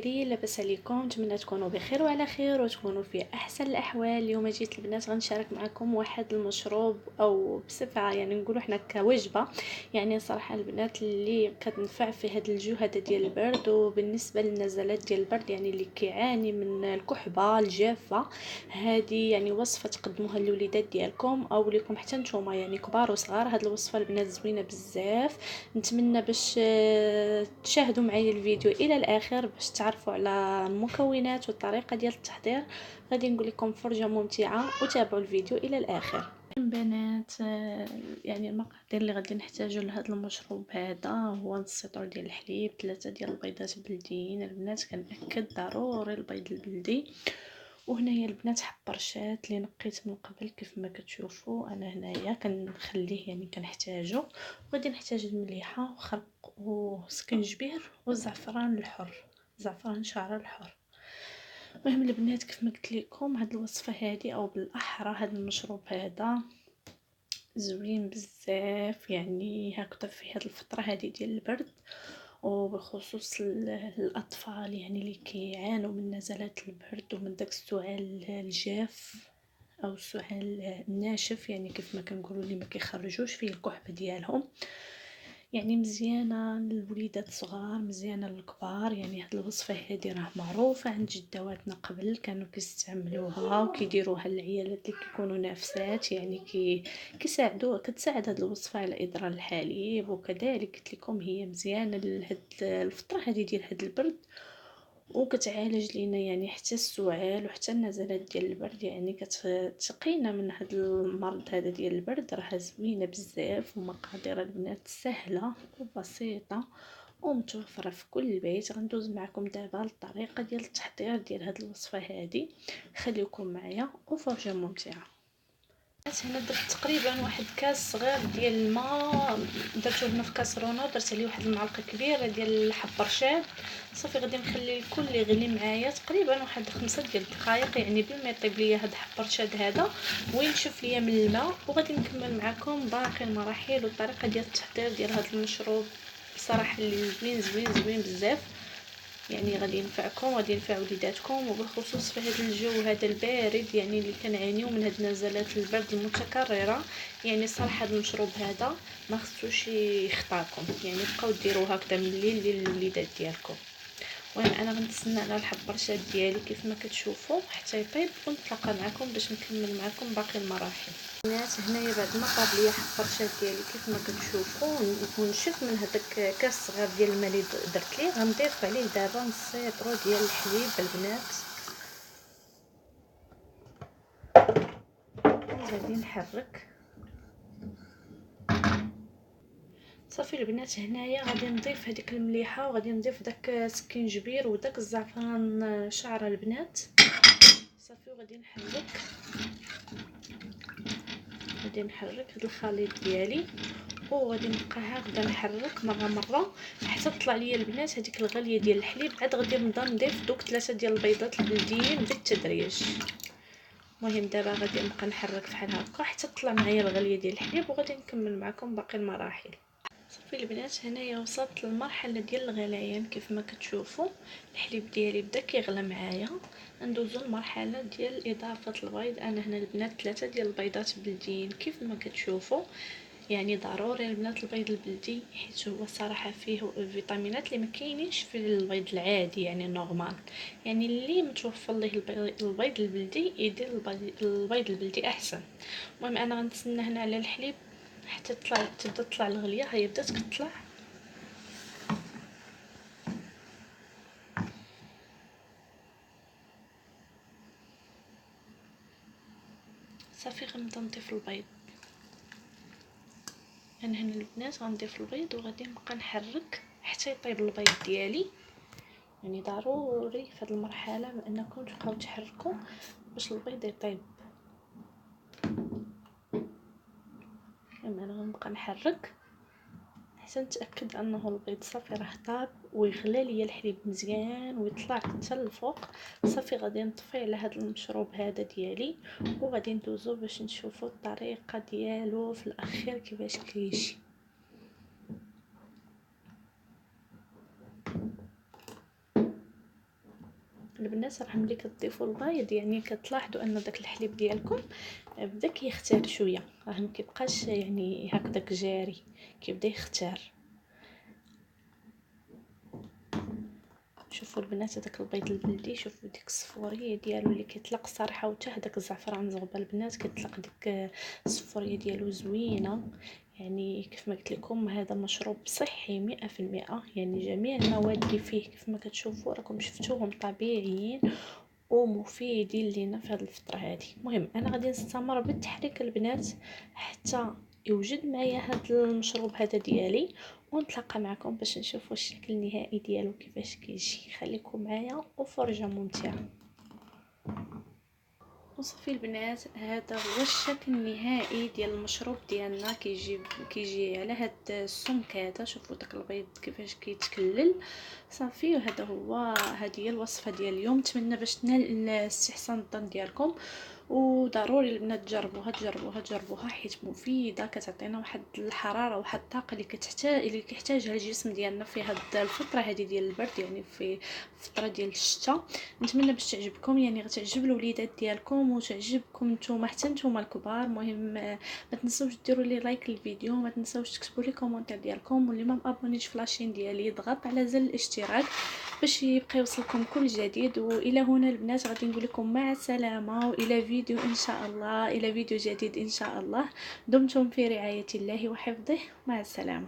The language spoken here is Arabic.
لاباس عليكم؟ نتمنى تكونوا بخير وعلى خير وتكونوا في احسن الاحوال. اليوم جيت البنات غنشارك معكم واحد المشروب او بصفه يعني نقولوا حنا كوجبه. يعني صراحه البنات اللي كتنفع في هذا الجو هذا ديال البرد، وبالنسبه للنزلات ديال البرد يعني اللي كيعاني من الكحبه الجافه، هذه يعني وصفه تقدموها للوليدات ديالكم او لكم حتى نتوما يعني كبار وصغار. هذه الوصفه البنات زوينه بزاف. نتمنى باش تشاهدوا معايا الفيديو الى الاخر باش تعرفوا على المكونات والطريقه ديال التحضير. غادي نقول لكم فرجه ممتعه وتابعوا الفيديو الى الاخر. بنات، يعني المقادير اللي غادي نحتاجو لهذا المشروب هذا هو نص لتر ديال الحليب، 3 ديال البيضات بلديين. البنات كنأكد ضروري البيض البلدي. وهنايا البنات حبرشات اللي نقيت من قبل كيف ما كتشوفوا انا هنايا كنخليه يعني كنحتاجو. وغادي نحتاج المليحه وخرق وسكنجبير والزعفران الحر، زعفران شعر الحر. المهم البنات كيف ما قلت لكم هاد الوصفه هذه او بالاحرى هاد المشروب هذا زوين بزاف، يعني هكذا في هاد الفتره هذه ديال البرد، وبخصوص الاطفال يعني اللي كيعانوا من نزلات البرد ومن داك السعال الجاف او السعال الناشف، يعني كيف ما كنقولوا اللي ما كيخرجوش فيه الكحبه ديالهم. يعني مزيانه للوليدات الصغار، مزيانه للكبار. يعني هاد الوصفه هذه راه معروفه عند جدواتنا قبل، كانوا كيستعملوها وكيديروها للعيالات اللي كيكونوا نافسات، يعني كيساعدوا كتساعد هاد الوصفه على اضرار الحليب. وكذلك قلت لكم هي مزيانه لهاد الفتره هذه ديال هاد البرد، وكتعالج لينا يعني حتى السعال وحتى النزلات ديال البرد، يعني كتقينا من هذا المرض هذا ديال البرد. راه زوينه بزاف ومقادير البنات سهله وبسيطه ومتوفره في كل بيت. غندوز معكم دابا الطريقه ديال التحضير ديال هذه الوصفه هذه. خليكم معايا وفرجه ممتعه. هنا درت تقريبا واحد كاس صغير ديال الماء، درته هنا في كاسرونه ودرت عليه واحد المعلقه كبيره ديال الحبرشاد. صافي غادي نخلي الكل يغلي معايا تقريبا واحد 5 ديال الدقائق، يعني بلا ما يطيب ليا هاد الحبرشاد هذا وينشف ليا من الماء. وغادي نكمل معكم باقي المراحل والطريقه ديال التحضير ديال هذا المشروب. بصراحه اللي زوين زوين زوين بزاف، يعني غادي ينفعكم وغادي ينفع وليداتكم، وبالخصوص في هذا الجو هذا البارد يعني اللي كنعانيو من هاد نزلات البرد المتكرره. يعني صراحه هذا المشروب هذا ما خصوش يخطاكم، يعني بقاو ديروه هكذا من الليل للوليدات ديالكم. المهم انا غنتسنى على الحبرشات ديالي كيف ما كتشوفوا حتى يطيب، ونتلاقى معكم باش نكمل معكم باقي المراحل. البنات هنايا بعد ما طاب ليا الحبرشات ديالي كيف ما كتشوفوا ونشف من هذاك كاس صغير ديال الماء اللي درت ليه، غنضيف عليه دابا نص لتر ديال الحليب البنات. وغادي نحرك. صافي البنات هنايا غادي نضيف هذيك المليحه وغادي نضيف داك السكينجبير وداك الزعفران شعر البنات. صافي وغادي نحرك هاد الخليط ديالي، وغادي نبقى هكذا نحرك مره حتى تطلع ليا البنات هذيك الغليه ديال الحليب. عاد غادي نبدا نضيف دوك 3 ديال البيضات البلديين بالتدريج. المهم دابا غادي نبقى نحرك بحال هكا حتى تطلع معايا الغليه ديال الحليب، وغادي نكمل معكم باقي المراحل. صافي البنات هنايا وصلت للمرحله ديال الغليان كيف ما كتشوفوا الحليب ديالي بدا كيغلى معايا. ندوزو المرحله ديال اضافه البيض. انا هنا البنات 3 ديال البيضات بلديين كيف ما كتشوفوا. يعني ضروري البنات البيض البلدي، حيت هو صراحه فيه فيتامينات اللي ما كاينينش في البيض العادي يعني نورمال. يعني اللي متوفر ليه البيض البلدي يدير البيض البلدي احسن. المهم انا غنتسنى هنا على الحليب حتى تبدا تطلع الغليه. هي بدات كتطلع. صافي غنبدا نضيف البيض. انا هنا البنات غنضيف البيض وغادي نبقى نحرك حتى يطيب البيض ديالي. يعني ضروري في هذه المرحله انكم تبقاو تحركوا باش البيض يطيب. انا غنبقى نحرك حتى نتاكد انه البيض صافي راه طاب ويغلى ليا الحليب مزيان ويطلع حتى الفوق. صافي غادي نطفي على هذا المشروب هذا ديالي، وغادي ندوزو باش نشوفوا الطريقه ديالو في الاخير كيفاش كيجي. البنات راه ملي كتضيفوا البيض يعني كتلاحظوا ان داك الحليب ديالكم بدا كيختار شويه، راه ما كيبقاش يعني هكذاك جاري، كيبدا يختار. شوفوا البنات هذاك البيض البلدي، شوفوا ديك الصفوريه ديالو اللي كيطلق صراحه، وحتى هذاك الزعفران زغبه البنات كيطلق ديك الصفوريه ديالو زوينه. يعني كيف ما قلت لكم هذا مشروب صحي 100%، يعني جميع المواد اللي فيه كيف ما كتشوفوا راكم شفتوهم طبيعيين ومفيدين لينا في هذه الفتره هذه. المهم انا غادي نستمر بالتحريك البنات حتى يوجد معايا هذا المشروب هذا ديالي، ونتلاقى معكم باش نشوفوا الشكل النهائي ديالو كيفاش كيجي. خليكم معايا وفرجه ممتعه. وصافي البنات هذا هو الشكل النهائي ديال المشروب ديالنا، كيجي على هاد السمك هذا. شوفوا داك البيض كيفاش كيتكلل. صافي وهذا هو، هذه هي الوصفه ديال اليوم. نتمنى باش تنال استحسان الظن ديالكم، وضروري البنات تجربوها حيت مفيده، كتعطينا واحد الحراره واحد الطاقه اللي كيحتاجها الجسم ديالنا في هاد الفتره هذه ديال البرد، يعني في الفتره ديال الشتاء. نتمنى باش تعجبكم، يعني غتعجب الوليدات ديالكم وتعجبكم نتوما حتى نتوما الكبار. المهم ما تنسوش ديروا لي لايك للفيديو، ما تنسوش تكتبوا لي كومونتير ديالكم، واللي ما مابونيش في لاشين ديالي ضغط على زر الاشتراك باش يبقى يوصلكم كل جديد. والى هنا البنات غادي نقول لكم مع السلامه، والى فيديو ان شاء الله، الى فيديو جديد ان شاء الله. دمتم في رعايه الله وحفظه، مع السلامه.